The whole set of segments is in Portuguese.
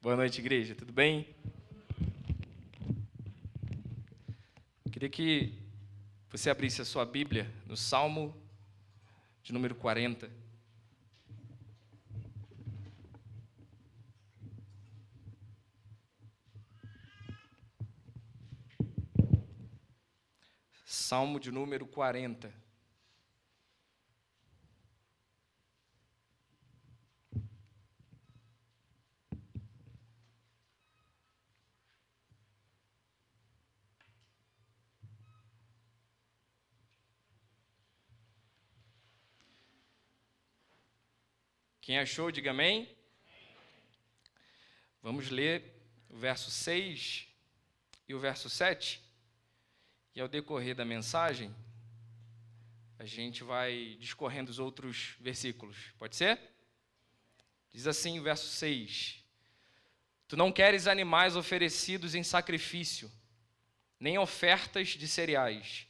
Boa noite, igreja. Tudo bem? Queria que você abrisse a sua Bíblia no Salmo de número 40. Salmo de número 40. Quem achou, diga amém. Vamos ler o verso 6 e o verso 7. E ao decorrer da mensagem, a gente vai discorrendo os outros versículos. Pode ser? Diz assim o verso 6. Tu não queres animais oferecidos em sacrifício, nem ofertas de cereais.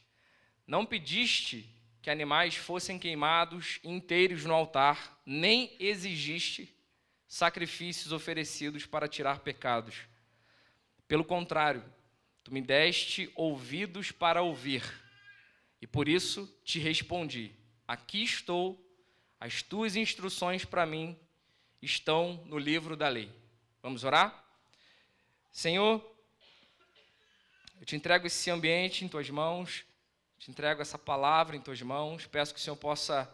Não pediste que animais fossem queimados inteiros no altar, nem exigiste sacrifícios oferecidos para tirar pecados. Pelo contrário, tu me deste ouvidos para ouvir, e por isso te respondi: aqui estou, as tuas instruções para mim estão no livro da lei. Vamos orar? Senhor, eu te entrego esse ambiente em tuas mãos, te entrego essa palavra em tuas mãos, peço que o Senhor possa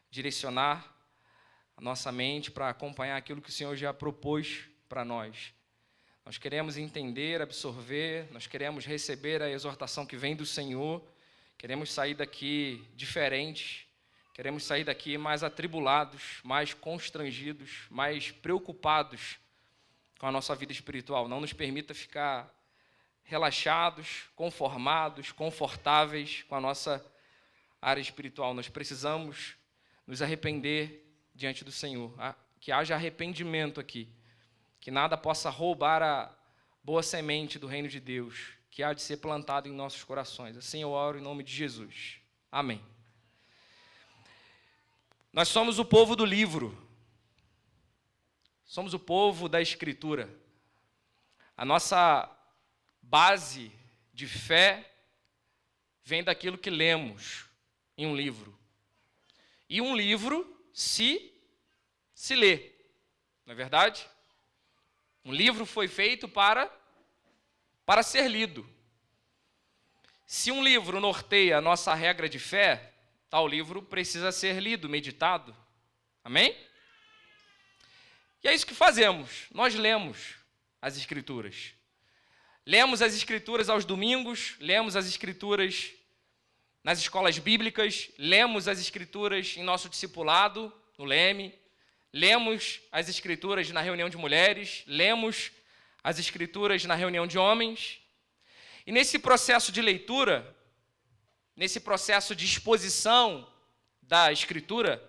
direcionar a nossa mente para acompanhar aquilo que o Senhor já propôs para nós. Nós queremos entender, absorver, nós queremos receber a exortação que vem do Senhor, queremos sair daqui diferentes, queremos sair daqui mais atribulados, mais constrangidos, mais preocupados com a nossa vida espiritual. Não nos permita ficar relaxados, conformados, confortáveis com a nossa área espiritual. Nós precisamos nos arrepender diante do Senhor, que haja arrependimento aqui, que nada possa roubar a boa semente do reino de Deus, que há de ser plantado em nossos corações. Assim eu oro em nome de Jesus. Amém. Nós somos o povo do livro, somos o povo da Escritura. A nossa base de fé vem daquilo que lemos em um livro. E um livro se lê, não é verdade? Um livro foi feito para ser lido. Se um livro norteia a nossa regra de fé, tal livro precisa ser lido, meditado. Amém? E é isso que fazemos. Nós lemos as Escrituras. Lemos as Escrituras aos domingos, lemos as Escrituras nas escolas bíblicas, lemos as Escrituras em nosso discipulado, no Leme, lemos as Escrituras na reunião de mulheres, lemos as Escrituras na reunião de homens. E nesse processo de leitura, nesse processo de exposição da Escritura,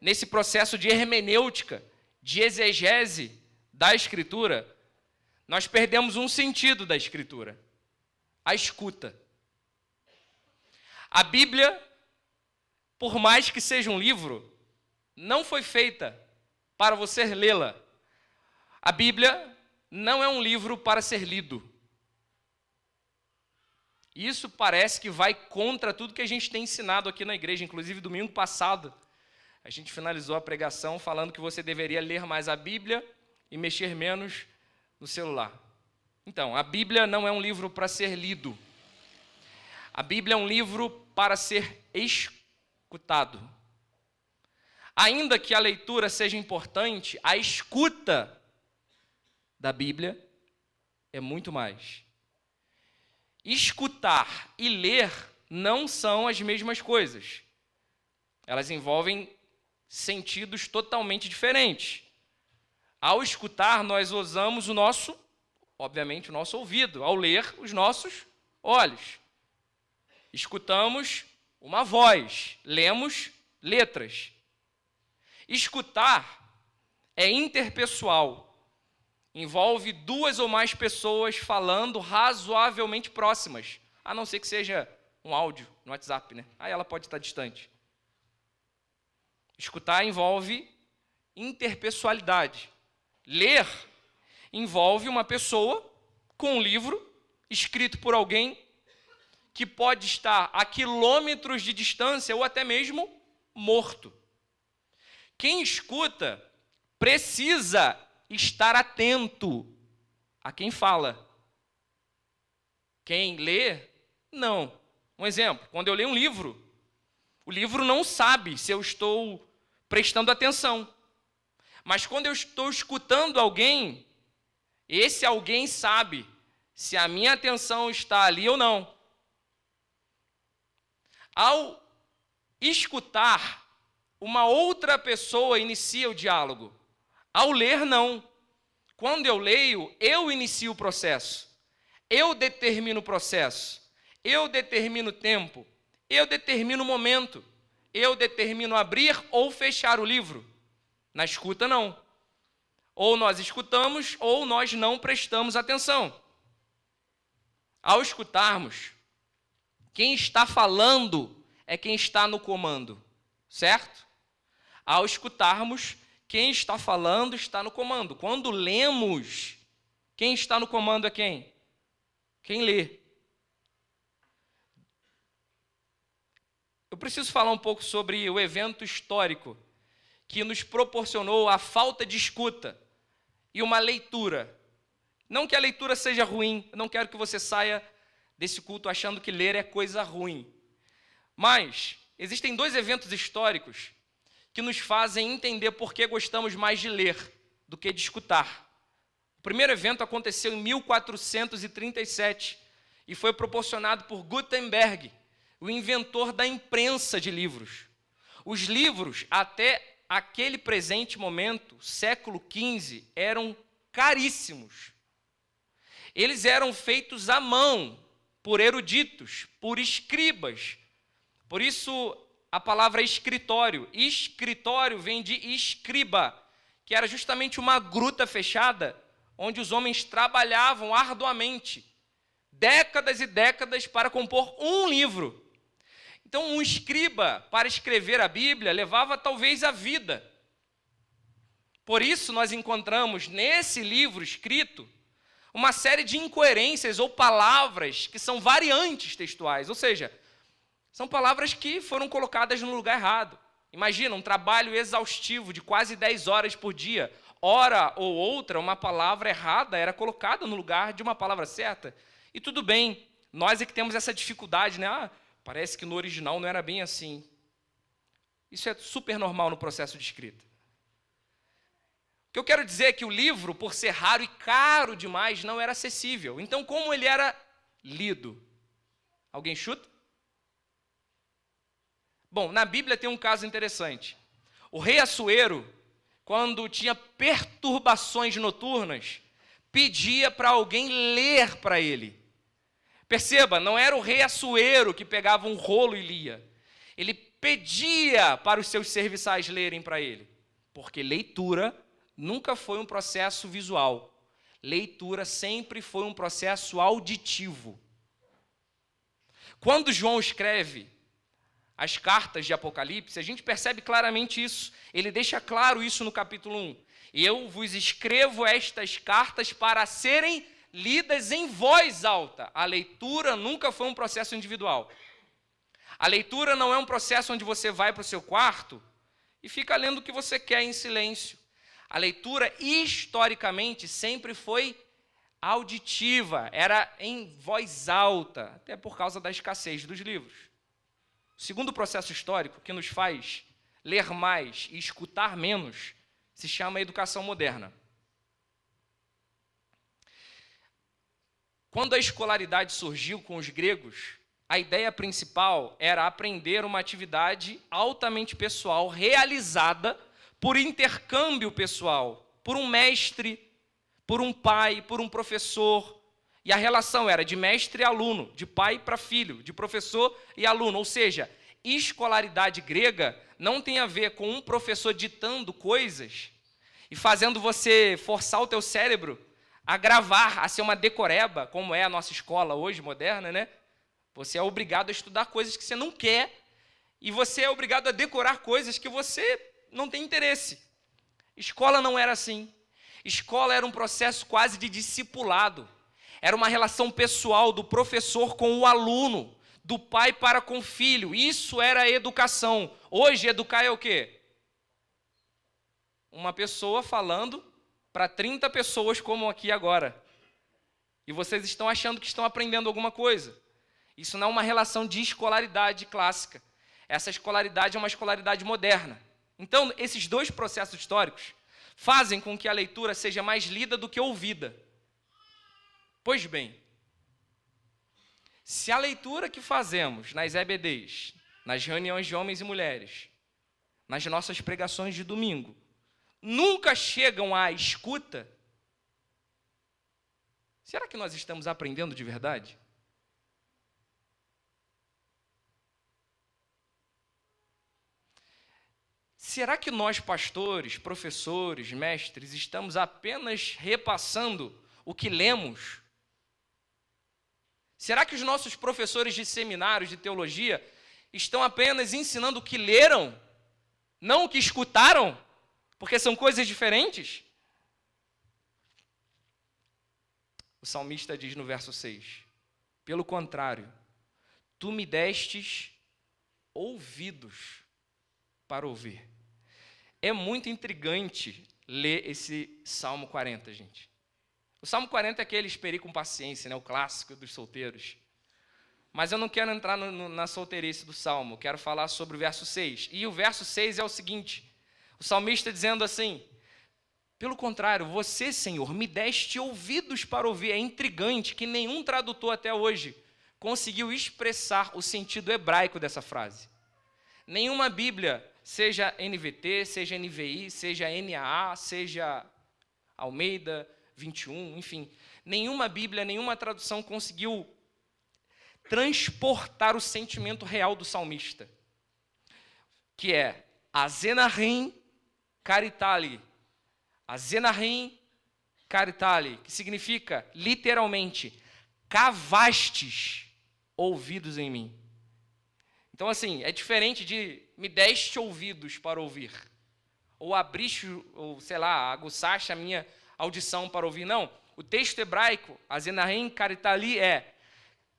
nesse processo de hermenêutica, de exegese da Escritura, nós perdemos um sentido da Escritura: a escuta. A Bíblia, por mais que seja um livro, não foi feita para você lê-la. A Bíblia não é um livro para ser lido. Isso parece que vai contra tudo que a gente tem ensinado aqui na igreja. Inclusive, domingo passado, a gente finalizou a pregação falando que você deveria ler mais a Bíblia e mexer menos no celular. Então, a Bíblia não é um livro para ser lido. A Bíblia é um livro para ser escutado. Ainda que a leitura seja importante, a escuta da Bíblia é muito mais. Escutar e ler não são as mesmas coisas. Elas envolvem sentidos totalmente diferentes. Ao escutar, nós usamos obviamente, o nosso ouvido. Ao ler, os nossos olhos. Escutamos uma voz, lemos letras. Escutar é interpessoal. Envolve duas ou mais pessoas falando razoavelmente próximas, a não ser que seja um áudio no WhatsApp, né? Aí ela pode estar distante. Escutar envolve interpessoalidade. Ler envolve uma pessoa com um livro escrito por alguém que pode estar a quilômetros de distância ou até mesmo morto. Quem escuta precisa estar atento a quem fala. Quem lê, não. Um exemplo, quando eu leio um livro, o livro não sabe se eu estou prestando atenção. Mas quando eu estou escutando alguém, esse alguém sabe se a minha atenção está ali ou não. Ao escutar, uma outra pessoa inicia o diálogo. Ao ler, não. Quando eu leio, eu inicio o processo. Eu determino o processo. Eu determino o tempo. Eu determino o momento. Eu determino abrir ou fechar o livro. Na escuta, não. Ou nós escutamos, ou nós não prestamos atenção. Ao escutarmos, quem está falando é quem está no comando, certo? Ao escutarmos, quem está falando está no comando. Quando lemos, quem está no comando é quem? Quem lê. Eu preciso falar um pouco sobre o evento histórico que nos proporcionou a falta de escuta e uma leitura. Não que a leitura seja ruim, eu não quero que você saia desse culto achando que ler é coisa ruim. Mas existem dois eventos históricos que nos fazem entender por que gostamos mais de ler do que de escutar. O primeiro evento aconteceu em 1437 e foi proporcionado por Gutenberg, o inventor da imprensa de livros. Os livros, até aquele presente momento, século XV, eram caríssimos. Eles eram feitos à mão, por eruditos, por escribas. Por isso, a palavra escritório. Escritório vem de escriba, que era justamente uma gruta fechada, onde os homens trabalhavam arduamente, décadas e décadas para compor um livro. Então, um escriba, para escrever a Bíblia, levava talvez a vida. Por isso, nós encontramos nesse livro escrito uma série de incoerências ou palavras que são variantes textuais, ou seja, são palavras que foram colocadas no lugar errado. Imagina, um trabalho exaustivo de quase 10 horas por dia. Hora ou outra, uma palavra errada era colocada no lugar de uma palavra certa. E tudo bem, nós é que temos essa dificuldade, né? Parece que no original não era bem assim. Isso é super normal no processo de escrita. O que eu quero dizer é que o livro, por ser raro e caro demais, não era acessível. Então, como ele era lido? Alguém chuta? Bom, na Bíblia tem um caso interessante. O rei Assuero, quando tinha perturbações noturnas, pedia para alguém ler para ele. Perceba, não era o rei Assuero que pegava um rolo e lia. Ele pedia para os seus serviçais lerem para ele. Porque leitura nunca foi um processo visual. Leitura sempre foi um processo auditivo. Quando João escreve as cartas de Apocalipse, a gente percebe claramente isso. Ele deixa claro isso no capítulo 1. Eu vos escrevo estas cartas para serem lidas em voz alta. A leitura nunca foi um processo individual. A leitura não é um processo onde você vai para o seu quarto e fica lendo o que você quer em silêncio. A leitura, historicamente, sempre foi auditiva, era em voz alta, até por causa da escassez dos livros. O segundo processo histórico que nos faz ler mais e escutar menos se chama educação moderna. Quando a escolaridade surgiu com os gregos, a ideia principal era aprender uma atividade altamente pessoal, realizada por intercâmbio pessoal, por um mestre, por um pai, por um professor. E a relação era de mestre e aluno, de pai para filho, de professor e aluno. Ou seja, escolaridade grega não tem a ver com um professor ditando coisas e fazendo você forçar o teu cérebro a gravar, a ser uma decoreba, como é a nossa escola hoje, moderna, né? Você é obrigado a estudar coisas que você não quer e você é obrigado a decorar coisas que você não tem interesse. Escola não era assim. Escola era um processo quase de discipulado. Era uma relação pessoal do professor com o aluno, do pai para com o filho. Isso era educação. Hoje, educar é o quê? Uma pessoa falando para 30 pessoas como aqui agora. E vocês estão achando que estão aprendendo alguma coisa. Isso não é uma relação de escolaridade clássica. Essa escolaridade é uma escolaridade moderna. Então, esses dois processos históricos fazem com que a leitura seja mais lida do que ouvida. Pois bem, se a leitura que fazemos nas EBDs, nas reuniões de homens e mulheres, nas nossas pregações de domingo, nunca chegam à escuta, será que nós estamos aprendendo de verdade? Será que nós, pastores, professores, mestres, estamos apenas repassando o que lemos? Será que os nossos professores de seminários de teologia estão apenas ensinando o que leram, não o que escutaram? Porque são coisas diferentes? O salmista diz no verso 6, pelo contrário, tu me destes ouvidos para ouvir. É muito intrigante ler esse Salmo 40, gente. O Salmo 40 é aquele esperei com paciência, né? O clássico dos solteiros. Mas eu não quero entrar na solteirice do Salmo, eu quero falar sobre o verso 6. E o verso 6 é o seguinte, o salmista dizendo assim, pelo contrário, você, Senhor, me deste ouvidos para ouvir. É intrigante que nenhum tradutor até hoje conseguiu expressar o sentido hebraico dessa frase. Nenhuma Bíblia, seja NVT, seja NVI, seja NAA, seja Almeida 21, enfim, nenhuma Bíblia, nenhuma tradução conseguiu transportar o sentimento real do salmista, que é Azenahim Caritali. Azenahim Caritali, que significa, literalmente, cavastes ouvidos em mim. Então, assim, é diferente de me deste ouvidos para ouvir, ou abriste, ou sei lá, aguçaste a minha audição para ouvir. Não, o texto hebraico, Azenahim Caritali, é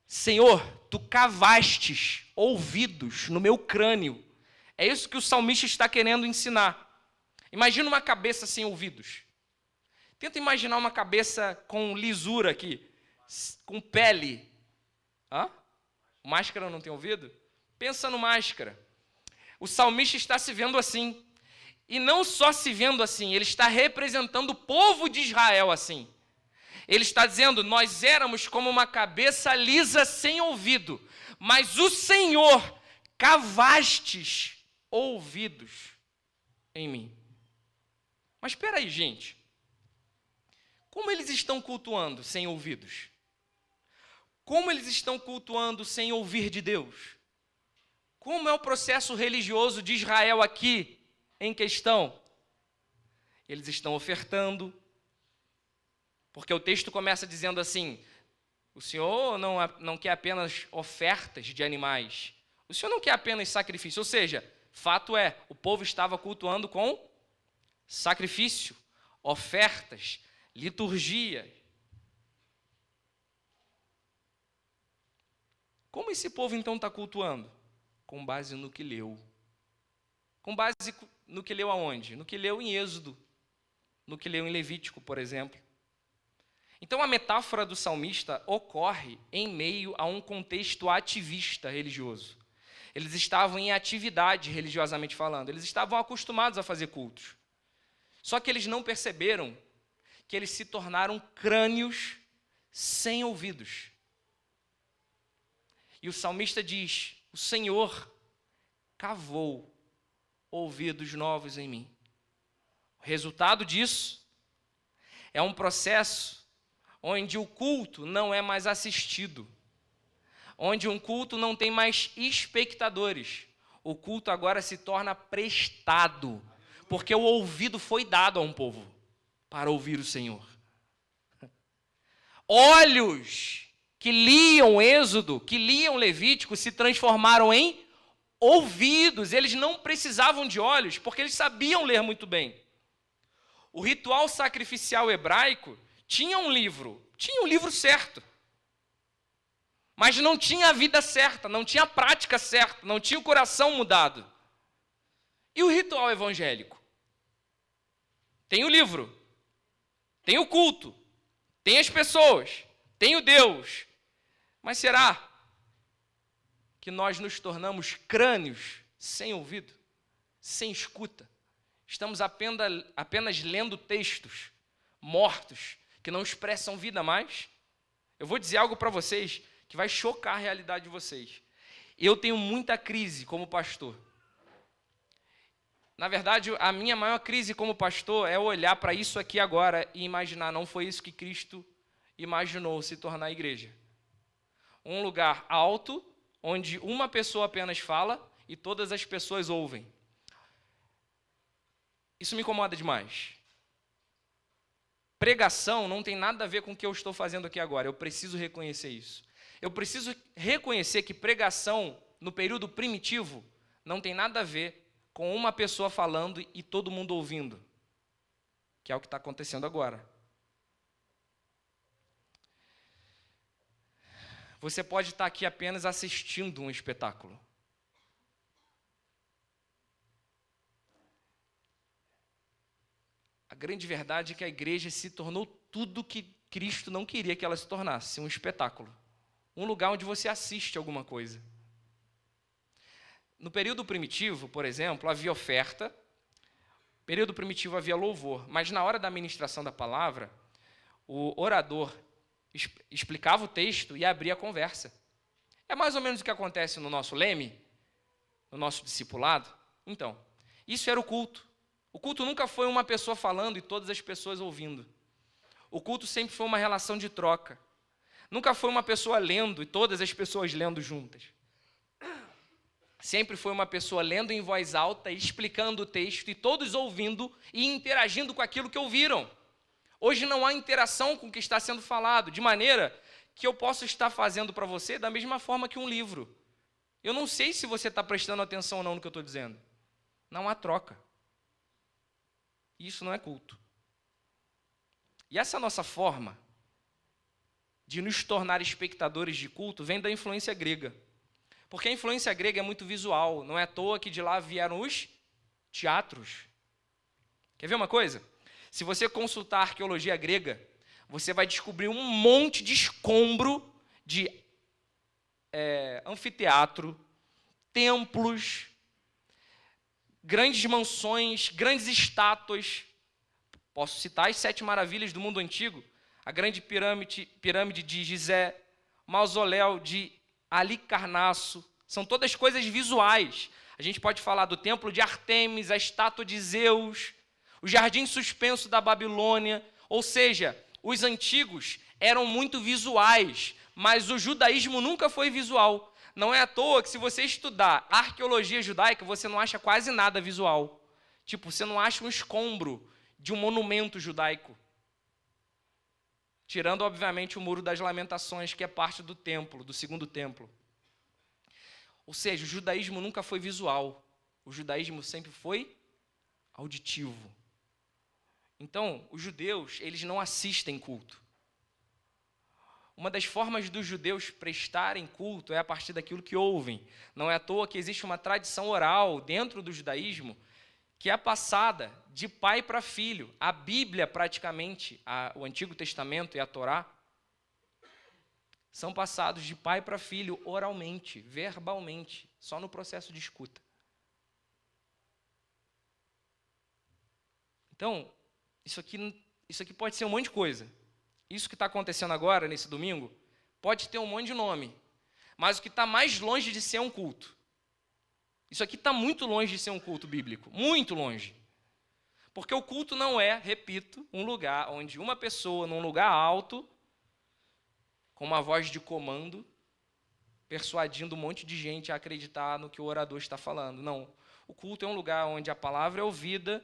Senhor, tu cavastes ouvidos no meu crânio. É isso que o salmista está querendo ensinar. Imagina uma cabeça sem ouvidos. Tenta imaginar uma cabeça com lisura aqui, com pele. Hã? Máscara não tem ouvido? Pensa no Máscara. O salmista está se vendo assim. E não só se vendo assim, ele está representando o povo de Israel assim. Ele está dizendo, nós éramos como uma cabeça lisa sem ouvido, mas o Senhor cavastes ouvidos em mim. Mas espera aí, gente. Como eles estão cultuando sem ouvidos? Como eles estão cultuando sem ouvir de Deus? Como é o processo religioso de Israel aqui em questão? Eles estão ofertando, porque o texto começa dizendo assim, o Senhor não quer apenas ofertas de animais, o Senhor não quer apenas sacrifício, ou seja, fato é, o povo estava cultuando com sacrifício, ofertas, liturgia. Como esse povo então está cultuando? Com base no que leu. Com base no que leu aonde? No que leu em Êxodo, no que leu em Levítico, por exemplo. Então a metáfora do salmista ocorre em meio a um contexto ativista religioso. Eles estavam em atividade, religiosamente falando. Eles estavam acostumados a fazer cultos. Só que eles não perceberam que eles se tornaram crânios sem ouvidos. E o salmista diz, o Senhor cavou ouvidos novos em mim. O resultado disso é um processo onde o culto não é mais assistido, onde um culto não tem mais espectadores. O culto agora se torna prestado, porque o ouvido foi dado a um povo para ouvir o Senhor. Olhos que liam Êxodo, que liam Levítico, se transformaram em ouvidos. Eles não precisavam de olhos, porque eles sabiam ler muito bem. O ritual sacrificial hebraico tinha um livro certo. Mas não tinha a vida certa, não tinha a prática certa, não tinha o coração mudado. E o ritual evangélico? Tem o livro, tem o culto, tem as pessoas, tem o Deus. Mas será que nós nos tornamos crânios sem ouvido, sem escuta? Estamos apenas lendo textos mortos que não expressam vida mais? Eu vou dizer algo para vocês que vai chocar a realidade de vocês. Eu tenho muita crise como pastor. Na verdade, a minha maior crise como pastor é olhar para isso aqui agora e imaginar, não foi isso que Cristo imaginou se tornar a igreja. Um lugar alto, onde uma pessoa apenas fala e todas as pessoas ouvem. Isso me incomoda demais. Pregação não tem nada a ver com o que eu estou fazendo aqui agora. Eu preciso reconhecer isso. Eu preciso reconhecer que pregação, no período primitivo, não tem nada a ver com uma pessoa falando e todo mundo ouvindo, que é o que está acontecendo agora. Você pode estar aqui apenas assistindo um espetáculo. A grande verdade é que a igreja se tornou tudo que Cristo não queria que ela se tornasse, um espetáculo. Um lugar onde você assiste alguma coisa. No período primitivo, por exemplo, havia oferta, no período primitivo havia louvor, mas na hora da ministração da palavra, o orador explicava o texto e abria a conversa. É mais ou menos o que acontece no nosso leme, no nosso discipulado. Então, isso era o culto. O culto nunca foi uma pessoa falando e todas as pessoas ouvindo. O culto sempre foi uma relação de troca. Nunca foi uma pessoa lendo e todas as pessoas lendo juntas. Sempre foi uma pessoa lendo em voz alta, explicando o texto e todos ouvindo e interagindo com aquilo que ouviram. Hoje não há interação com o que está sendo falado, de maneira que eu posso estar fazendo para você da mesma forma que um livro. Eu não sei se você está prestando atenção ou não no que eu estou dizendo. Não há troca. Isso não é culto. E essa nossa forma de nos tornar espectadores de culto vem da influência grega. Porque a influência grega é muito visual. Não é à toa que de lá vieram os teatros. Quer ver uma coisa? Se você consultar a arqueologia grega, você vai descobrir um monte de escombro de anfiteatro, templos, grandes mansões, grandes estátuas. Posso citar as 7 maravilhas do mundo antigo. A grande pirâmide de Gizé, o mausoléu de Alicarnasso. São todas coisas visuais. A gente pode falar do templo de Artemis, a estátua de Zeus, o jardim suspenso da Babilônia. Ou seja, os antigos eram muito visuais, mas o judaísmo nunca foi visual. Não é à toa que se você estudar arqueologia judaica, você não acha quase nada visual. Tipo, você não acha um escombro de um monumento judaico. Tirando, obviamente, o Muro das Lamentações, que é parte do templo, do segundo templo. Ou seja, o judaísmo nunca foi visual. O judaísmo sempre foi auditivo. Então, os judeus, eles não assistem culto. Uma das formas dos judeus prestarem culto é a partir daquilo que ouvem. Não é à toa que existe uma tradição oral dentro do judaísmo que é passada de pai para filho. A Bíblia, praticamente, o Antigo Testamento e a Torá, são passados de pai para filho oralmente, verbalmente, só no processo de escuta. Então, isso aqui pode ser um monte de coisa. Isso que está acontecendo agora, nesse domingo, pode ter um monte de nome. Mas o que está mais longe de ser um culto. Isso aqui está muito longe de ser um culto bíblico. Muito longe. Porque o culto não é, repito, um lugar onde uma pessoa, num lugar alto, com uma voz de comando, persuadindo um monte de gente a acreditar no que o orador está falando. Não. O culto é um lugar onde a palavra é ouvida,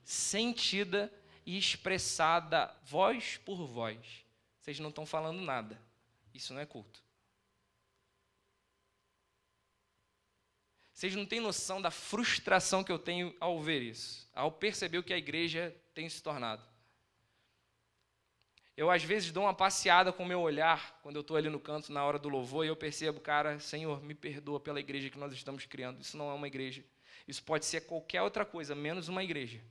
sentida e expressada voz por voz. Vocês não estão falando nada. Isso não é culto. Vocês não têm noção da frustração que eu tenho ao ver isso, ao perceber o que a igreja tenho se tornado. Eu, às vezes, dou uma passeada com o meu olhar, quando eu estou ali no canto, na hora do louvor, e eu percebo, cara, Senhor, me perdoa pela igreja que nós estamos criando. Isso não é uma igreja. Isso pode ser qualquer outra coisa, menos uma igreja.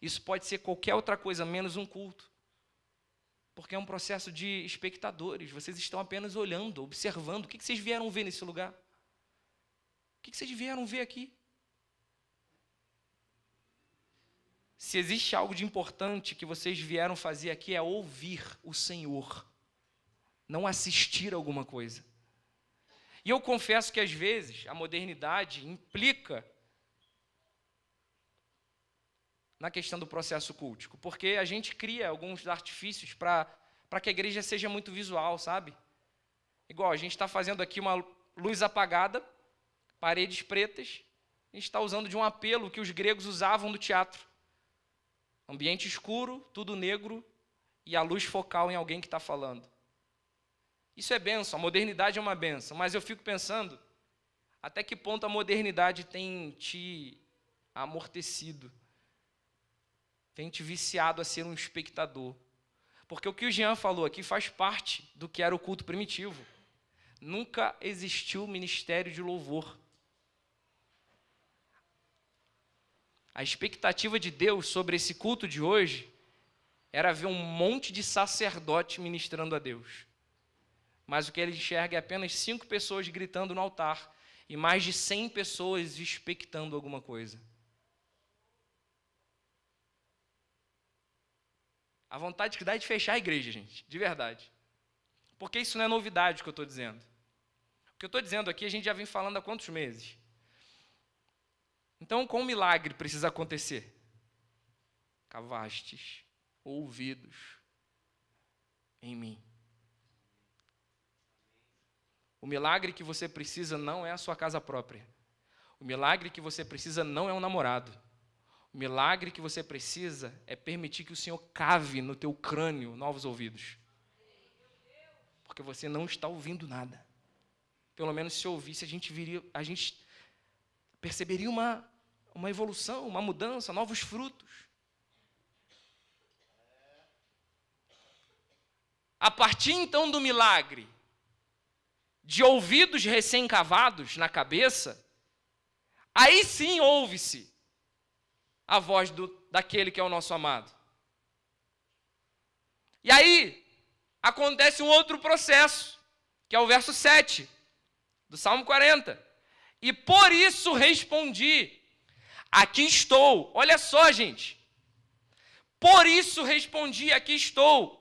Isso pode ser qualquer outra coisa, menos um culto. Porque é um processo de espectadores. Vocês estão apenas olhando, observando. O que vocês vieram ver nesse lugar? O que vocês vieram ver aqui? Se existe algo de importante que vocês vieram fazer aqui, é ouvir o Senhor, não assistir a alguma coisa. E eu confesso que, às vezes, a modernidade implica na questão do processo cultico, porque a gente cria alguns artifícios para que a igreja seja muito visual, sabe? Igual, a gente está fazendo aqui uma luz apagada, paredes pretas, a gente está usando de um apelo que os gregos usavam do teatro. Ambiente escuro, tudo negro, e a luz focal em alguém que está falando. Isso é bênção, a modernidade é uma bênção, mas eu fico pensando, até que ponto a modernidade tem te amortecido, tem te viciado a ser um espectador. Porque o que o Jean falou aqui faz parte do que era o culto primitivo. Nunca existiu ministério de louvor. A expectativa de Deus sobre esse culto de hoje era ver um monte de sacerdote ministrando a Deus. Mas o que ele enxerga é apenas 5 pessoas gritando no altar e mais de 100 pessoas expectando alguma coisa. A vontade que dá é de fechar a igreja, gente, de verdade. Porque isso não é novidade o que eu estou dizendo. O que eu estou dizendo aqui a gente já vem falando há quantos meses? Então, com o milagre precisa acontecer? Cavastes ouvidos em mim. O milagre que você precisa não é a sua casa própria. O milagre que você precisa não é um namorado. O milagre que você precisa é permitir que o Senhor cave no teu crânio novos ouvidos. Porque você não está ouvindo nada. Pelo menos se ouvisse, a gente perceberia uma evolução, uma mudança, novos frutos. A partir então do milagre, de ouvidos recém-cavados na cabeça, aí sim ouve-se a voz daquele que é o nosso amado. E aí acontece um outro processo, que é o verso 7 do Salmo 40. E por isso respondi, aqui estou. Olha só, gente. Por isso respondi, aqui estou.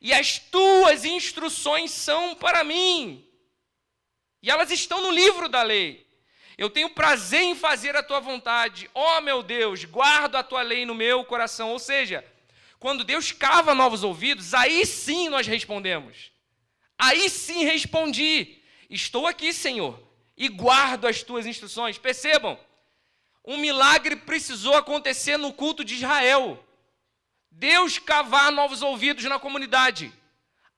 E as tuas instruções são para mim. E elas estão no livro da lei. Eu tenho prazer em fazer a tua vontade. Ó, meu Deus, guardo a tua lei no meu coração. Ou seja, quando Deus cava novos ouvidos, aí sim nós respondemos. Aí sim respondi. Estou aqui, Senhor, e guardo as tuas instruções. Percebam, um milagre precisou acontecer no culto de Israel. Deus cavar novos ouvidos na comunidade.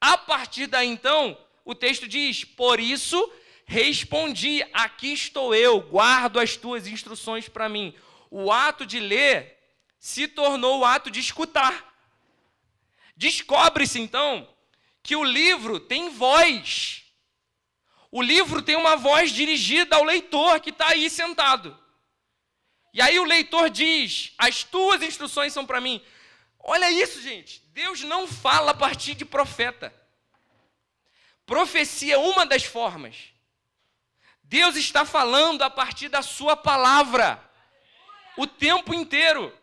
A partir daí, então, o texto diz, por isso respondi, aqui estou eu, guardo as tuas instruções para mim. O ato de ler se tornou o ato de escutar. Descobre-se, então, que o livro tem voz. O livro tem uma voz dirigida ao leitor que está aí sentado. E aí o leitor diz, as tuas instruções são para mim. Olha isso, gente. Deus não fala a partir de profeta. Profecia é uma das formas. Deus está falando a partir da sua palavra. O tempo inteiro.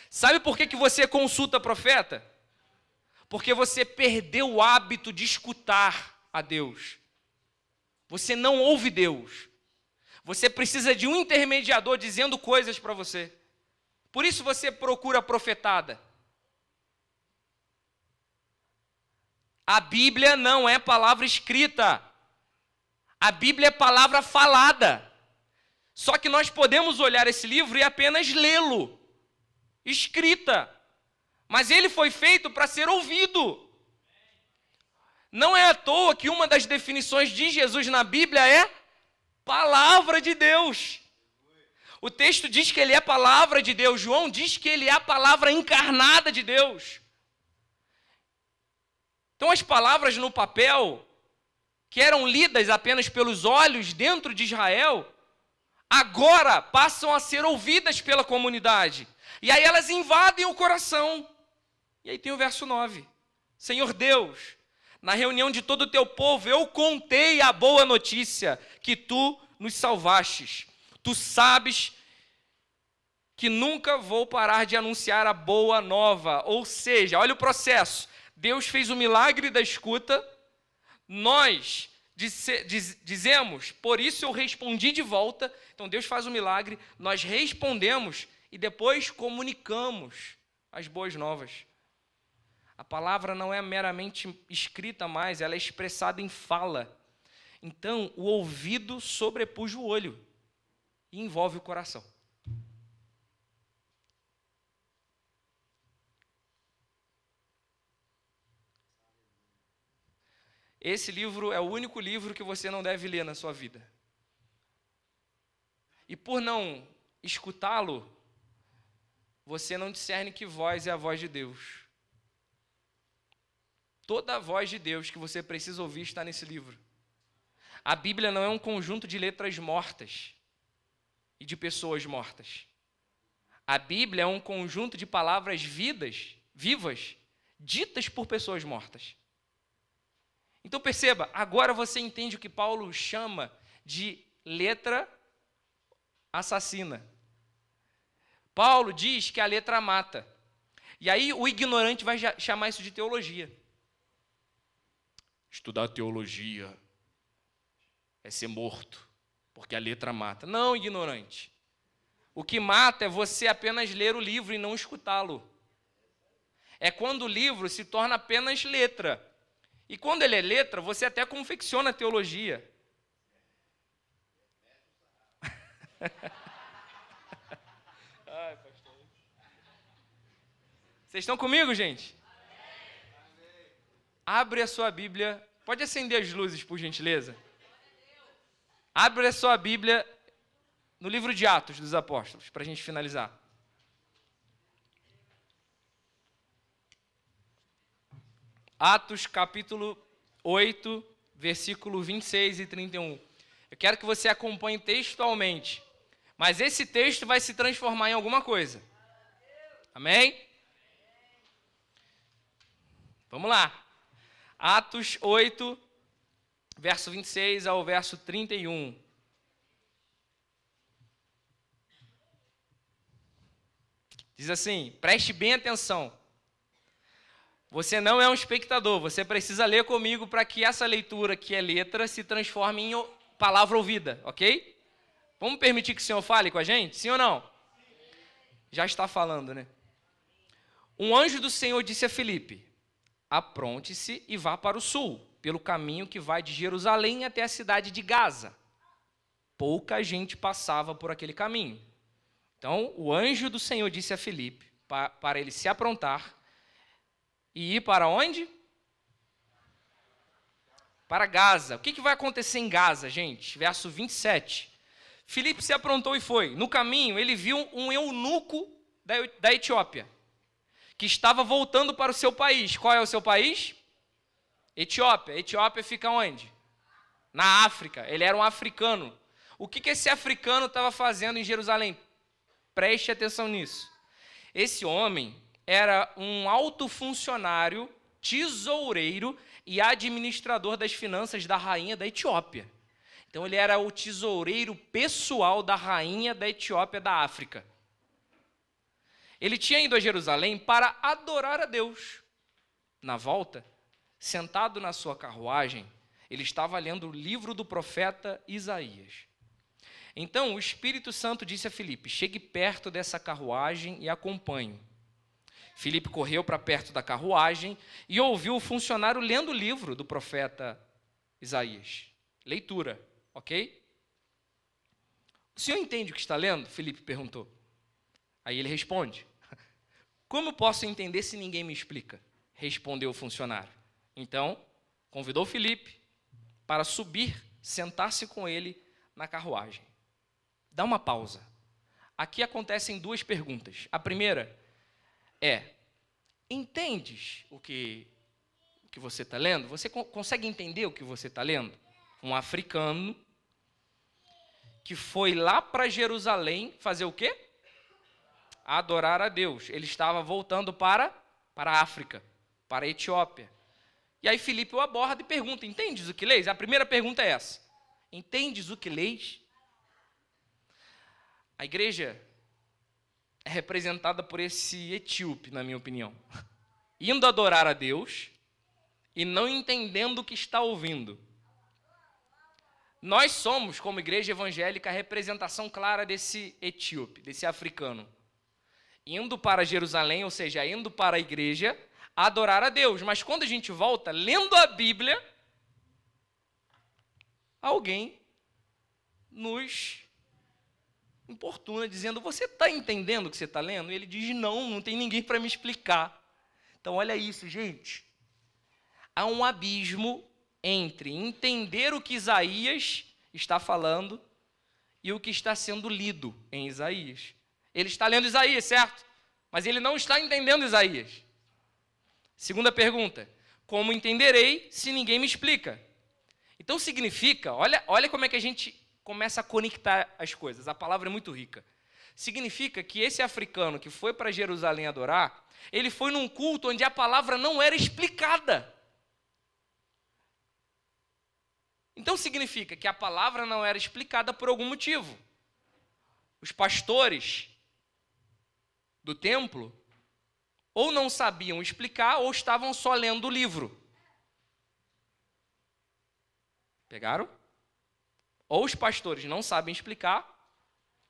Sabe por que você consulta profeta? Porque você perdeu o hábito de escutar a Deus. Você não ouve Deus. Você precisa de um intermediador dizendo coisas para você. Por isso você procura a profetada. A Bíblia não é palavra escrita. A Bíblia é palavra falada. Só que nós podemos olhar esse livro e apenas lê-lo. Escrita. Mas ele foi feito para ser ouvido. Não é à toa que uma das definições de Jesus na Bíblia é palavra de Deus. O texto diz que ele é a palavra de Deus. João diz que ele é a palavra encarnada de Deus. Então as palavras no papel, que eram lidas apenas pelos olhos dentro de Israel, agora passam a ser ouvidas pela comunidade. E aí elas invadem o coração. E aí tem o verso 9. Senhor Deus, na reunião de todo o teu povo, eu contei a boa notícia que tu nos salvastes. Tu sabes que nunca vou parar de anunciar a boa nova. Ou seja, olha o processo. Deus fez o milagre da escuta. Nós dizemos, por isso eu respondi de volta. Então Deus faz o milagre, nós respondemos e depois comunicamos as boas novas. A palavra não é meramente escrita mais, ela é expressada em fala. Então, o ouvido sobrepuja o olho e envolve o coração. Esse livro é o único livro que você não deve ler na sua vida. E por não escutá-lo, você não discerne que voz é a voz de Deus. Toda a voz de Deus que você precisa ouvir está nesse livro. A Bíblia não é um conjunto de letras mortas e de pessoas mortas. A Bíblia é um conjunto de palavras vivas, ditas por pessoas mortas. Então perceba, agora você entende o que Paulo chama de letra assassina. Paulo diz que a letra mata. E aí o ignorante vai chamar isso de teologia. Estudar teologia é ser morto, porque a letra mata. Não, ignorante. O que mata é você apenas ler o livro e não escutá-lo. É quando o livro se torna apenas letra. E quando ele é letra, você até confecciona a teologia. Ai, pastor. Vocês estão comigo, gente? Abre a sua Bíblia. Pode acender as luzes, por gentileza? Abre a sua Bíblia no livro de Atos dos Apóstolos, para a gente finalizar. Atos, capítulo 8, versículo 26 e 31. Eu quero que você acompanhe textualmente. Mas esse texto vai se transformar em alguma coisa. Amém? Vamos lá. Atos 8, verso 26 ao verso 31. Diz assim, preste bem atenção. Você não é um espectador, você precisa ler comigo para que essa leitura, que é letra, se transforme em palavra ouvida, ok? Vamos permitir que o Senhor fale com a gente? Sim ou não? Já está falando, né? Um anjo do Senhor disse a Filipe, apronte-se e vá para o sul, pelo caminho que vai de Jerusalém até a cidade de Gaza. Pouca gente passava por aquele caminho. Então, o anjo do Senhor disse a Filipe, para ele se aprontar e ir para onde? Para Gaza. O que vai acontecer em Gaza, gente? Verso 27. Filipe se aprontou e foi. No caminho, ele viu um eunuco da Etiópia, que estava voltando para o seu país. Qual é o seu país? Etiópia. Etiópia fica onde? Na África. Ele era um africano. O que esse africano estava fazendo em Jerusalém? Preste atenção nisso. Esse homem era um alto funcionário, tesoureiro e administrador das finanças da rainha da Etiópia. Então ele era o tesoureiro pessoal da rainha da Etiópia da África. Ele tinha ido a Jerusalém para adorar a Deus. Na volta, sentado na sua carruagem, ele estava lendo o livro do profeta Isaías. Então o Espírito Santo disse a Filipe, chegue perto dessa carruagem e acompanhe. Filipe correu para perto da carruagem e ouviu o funcionário lendo o livro do profeta Isaías. Leitura, ok? O senhor entende o que está lendo? Filipe perguntou. Aí ele responde, como posso entender se ninguém me explica? Respondeu o funcionário. Então, convidou Filipe para subir, sentar-se com ele na carruagem. Dá uma pausa. Aqui acontecem duas perguntas. A primeira é: entendes o que você está lendo? Você consegue entender o que você está lendo? Um africano que foi lá para Jerusalém fazer o quê? Adorar a Deus. Ele estava voltando para a África, para a Etiópia. E aí Filipe o aborda e pergunta: entendes o que leis? A primeira pergunta é essa: entendes o que leis? A igreja é representada por esse etíope, na minha opinião, indo adorar a Deus e não entendendo o que está ouvindo. Nós somos, como igreja evangélica, a representação clara desse etíope, desse africano, indo para Jerusalém, ou seja, indo para a igreja, adorar a Deus. Mas quando a gente volta, lendo a Bíblia, alguém nos importuna, dizendo: você está entendendo o que você está lendo? E ele diz: não tem ninguém para me explicar. Então, olha isso, gente. Há um abismo entre entender o que Isaías está falando e o que está sendo lido em Isaías. Ele está lendo Isaías, certo? Mas ele não está entendendo Isaías. Segunda pergunta: como entenderei se ninguém me explica? Então significa, olha como é que a gente começa a conectar as coisas. A palavra é muito rica. Significa que esse africano que foi para Jerusalém adorar, ele foi num culto onde a palavra não era explicada. Então significa que a palavra não era explicada por algum motivo. Os pastores do templo ou não sabiam explicar ou estavam só lendo o livro. Pegaram? Ou os pastores não sabem explicar,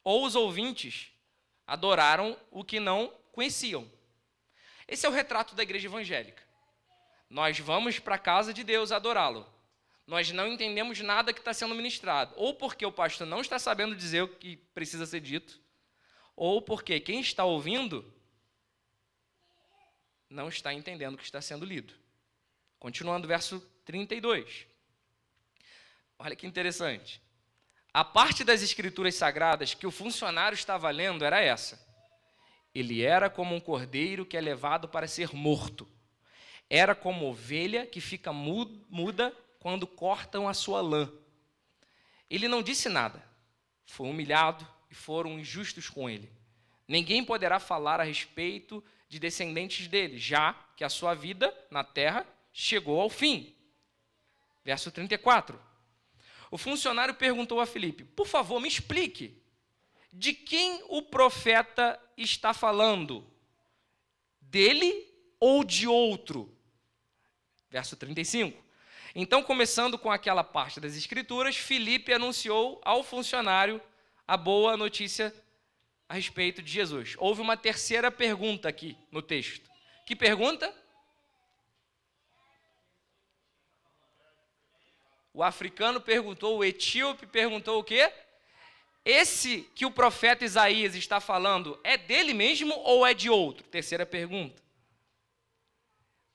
ou os ouvintes adoraram o que não conheciam. Esse é o retrato da igreja evangélica. Nós vamos para a casa de Deus adorá-lo. Nós não entendemos nada que está sendo ministrado. Ou porque o pastor não está sabendo dizer o que precisa ser dito, ou porque quem está ouvindo não está entendendo o que está sendo lido. Continuando, verso 32. Olha que interessante. A parte das escrituras sagradas que o funcionário estava lendo era essa: ele era como um cordeiro que é levado para ser morto. Era como ovelha que fica muda quando cortam a sua lã. Ele não disse nada. Foi humilhado e foram injustos com ele. Ninguém poderá falar a respeito de descendentes dele, já que a sua vida na terra chegou ao fim. Verso 34. O funcionário perguntou a Filipe: por favor, me explique, de quem o profeta está falando? Dele ou de outro? Verso 35. Então, começando com aquela parte das Escrituras, Filipe anunciou ao funcionário a boa notícia a respeito de Jesus. Houve uma terceira pergunta aqui no texto. Que pergunta? O africano perguntou, o etíope perguntou o quê? Esse que o profeta Isaías está falando é dele mesmo ou é de outro? Terceira pergunta.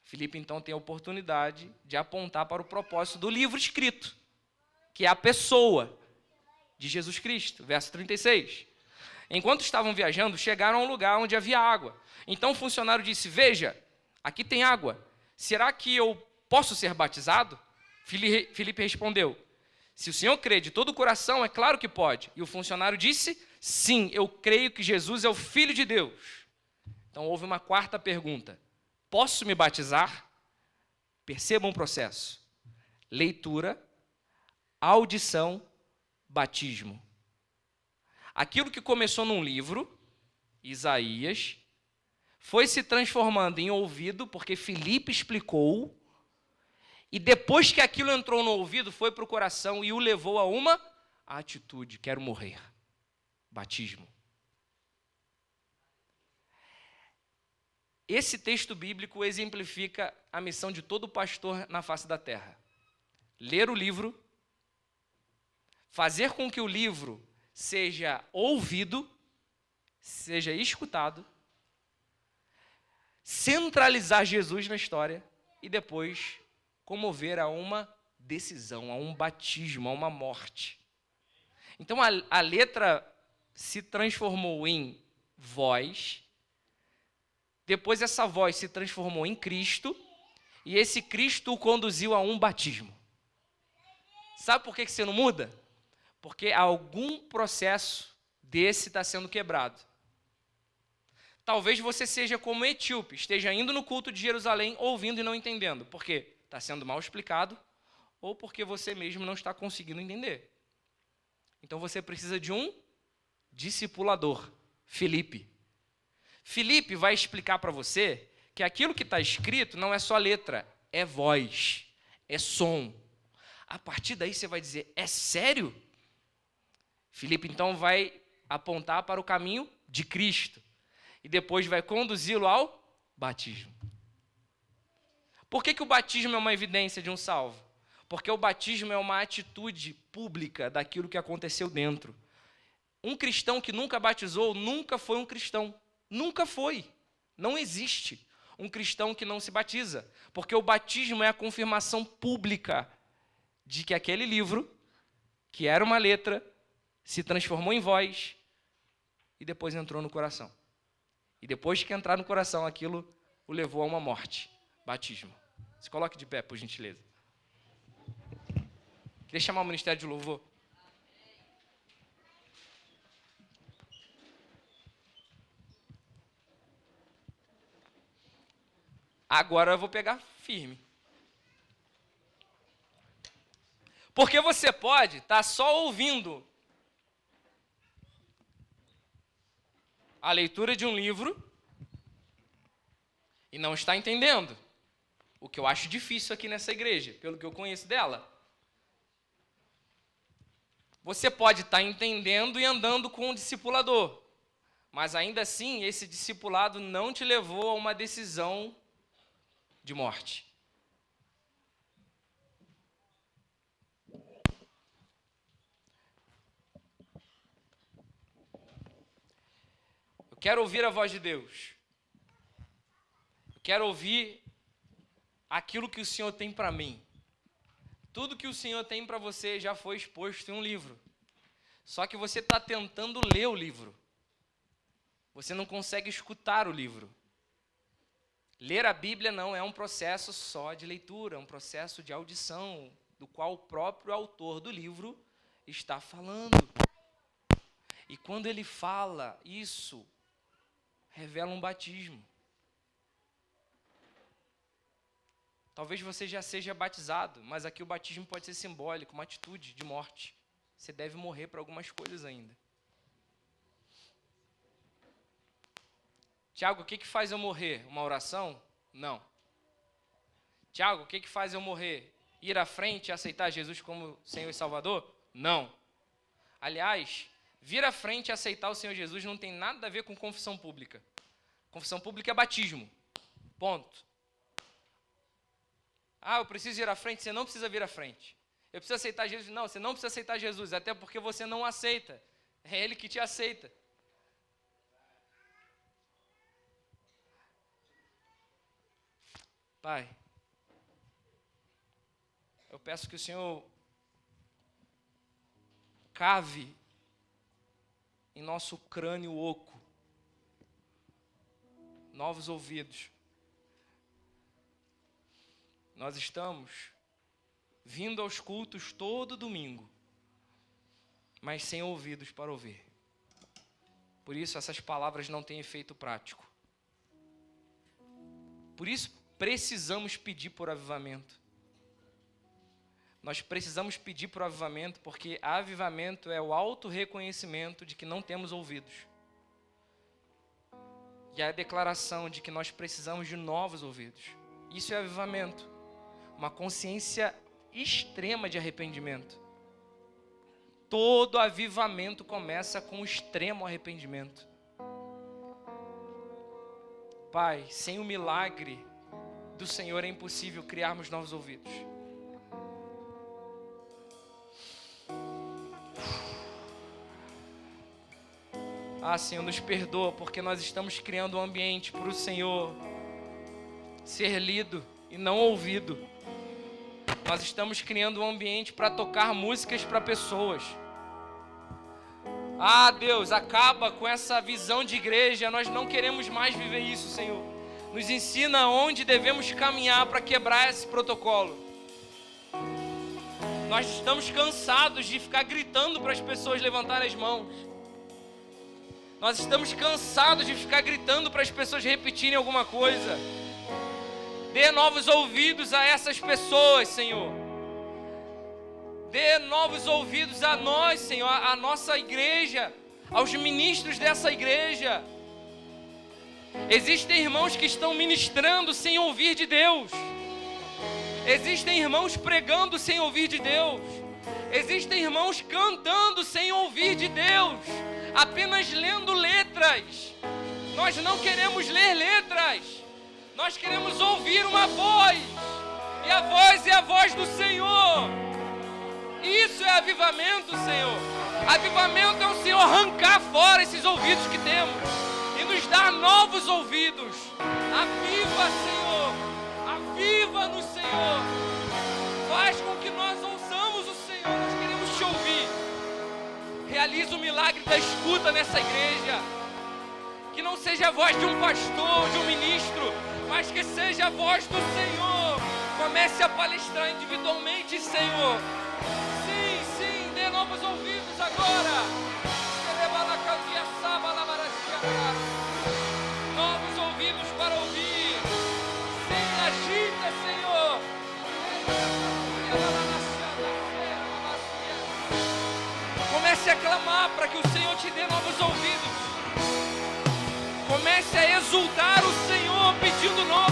Filipe, então, tem a oportunidade de apontar para o propósito do livro escrito, que é a pessoa de Jesus Cristo. Verso 36. Enquanto estavam viajando, chegaram a um lugar onde havia água. Então o funcionário disse: veja, aqui tem água. Será que eu posso ser batizado? Filipe respondeu: se o senhor crê de todo o coração, é claro que pode. E o funcionário disse: sim, eu creio que Jesus é o Filho de Deus. Então houve uma quarta pergunta: posso me batizar? Percebam o processo: leitura, audição, batismo. Aquilo que começou num livro, Isaías, foi se transformando em ouvido, porque Filipe explicou, e depois que aquilo entrou no ouvido, foi para o coração e o levou a uma atitude: quero morrer. Batismo. Esse texto bíblico exemplifica a missão de todo pastor na face da terra: ler o livro, fazer com que o livro seja ouvido, seja escutado, centralizar Jesus na história e depois comover a uma decisão, a um batismo, a uma morte. Então a letra se transformou em voz, depois essa voz se transformou em Cristo, e esse Cristo o conduziu a um batismo. Sabe por que você não muda? Porque algum processo desse está sendo quebrado. Talvez você seja como etíope, esteja indo no culto de Jerusalém, ouvindo e não entendendo. Por quê? Está sendo mal explicado, ou porque você mesmo não está conseguindo entender. Então você precisa de um discipulador, Filipe. Filipe vai explicar para você que aquilo que está escrito não é só letra, é voz, é som. A partir daí você vai dizer, é sério? Filipe então vai apontar para o caminho de Cristo e depois vai conduzi-lo ao batismo. Por que o batismo é uma evidência de um salvo? Porque o batismo é uma atitude pública daquilo que aconteceu dentro. Um cristão que nunca batizou nunca foi um cristão. Nunca foi. Não existe um cristão que não se batiza. Porque o batismo é a confirmação pública de que aquele livro, que era uma letra, se transformou em voz e depois entrou no coração. E depois que entrar no coração, aquilo o levou a uma morte. Batismo. Se coloque de pé, por gentileza. Queria chamar o Ministério de Louvor. Agora eu vou pegar firme. Porque você pode estar só ouvindo a leitura de um livro e não está entendendo. O que eu acho difícil aqui nessa igreja, pelo que eu conheço dela. Você pode estar entendendo e andando com um discipulador, mas ainda assim esse discipulado não te levou a uma decisão de morte. Eu quero ouvir a voz de Deus. Eu quero ouvir aquilo que o Senhor tem para mim. Tudo que o Senhor tem para você já foi exposto em um livro. Só que você está tentando ler o livro. Você não consegue escutar o livro. Ler a Bíblia não é um processo só de leitura, é um processo de audição, do qual o próprio autor do livro está falando. E quando ele fala isso, revela um batismo. Talvez você já seja batizado, mas aqui o batismo pode ser simbólico, uma atitude de morte. Você deve morrer para algumas coisas ainda. Tiago, o que faz eu morrer? Uma oração? Não. Tiago, o que faz eu morrer? Ir à frente e aceitar Jesus como Senhor e Salvador? Não. Aliás, vir à frente e aceitar o Senhor Jesus não tem nada a ver com confissão pública. Confissão pública é batismo. Ponto. Ah, eu preciso ir à frente. Você não precisa vir à frente. Eu preciso aceitar Jesus. Não, você não precisa aceitar Jesus, até porque você não aceita. É Ele que te aceita. Pai, eu peço que o Senhor cave em nosso crânio oco novos ouvidos. Nós estamos vindo aos cultos todo domingo, mas sem ouvidos para ouvir. Por isso essas palavras não têm efeito prático. Por isso precisamos pedir por avivamento. Nós precisamos pedir por avivamento, porque avivamento é o auto-reconhecimento de que não temos ouvidos. E é a declaração de que nós precisamos de novos ouvidos. Isso é avivamento. Uma consciência extrema de arrependimento. Todo avivamento começa com um extremo arrependimento. Pai, sem o milagre do Senhor é impossível criarmos novos ouvidos. Ah, Senhor, nos perdoa, porque nós estamos criando um ambiente para o Senhor ser lido e não ouvido. Nós estamos criando um ambiente para tocar músicas para pessoas. Ah, Deus, acaba com essa visão de igreja. Nós não queremos mais viver isso, Senhor. Nos ensina onde devemos caminhar para quebrar esse protocolo. Nós estamos cansados de ficar gritando para as pessoas levantarem as mãos. Nós estamos cansados de ficar gritando para as pessoas repetirem alguma coisa. Dê novos ouvidos a essas pessoas, Senhor. Dê novos ouvidos a nós, Senhor, a nossa igreja, aos ministros dessa igreja. Existem irmãos que estão ministrando sem ouvir de Deus. Existem irmãos pregando sem ouvir de Deus. Existem irmãos cantando sem ouvir de Deus, apenas lendo letras. Nós não queremos ler letras. Nós queremos ouvir uma voz. E a voz é a voz do Senhor. Isso é avivamento, Senhor. Avivamento é o Senhor arrancar fora esses ouvidos que temos e nos dar novos ouvidos. Aviva, Senhor. Aviva-nos, Senhor. Faz com que nós ouçamos o Senhor. Nós queremos te ouvir. Realiza o milagre da escuta nessa igreja. Que não seja a voz de um pastor, de um ministro, mas que seja a voz do Senhor. Comece a palestrar individualmente, Senhor. Sim, dê novos ouvidos agora. Novos ouvidos para ouvir. Sim, agita, Senhor. Comece a clamar para que o Senhor te dê novos ouvidos. Comece a exultar o Senhor pedindo novos.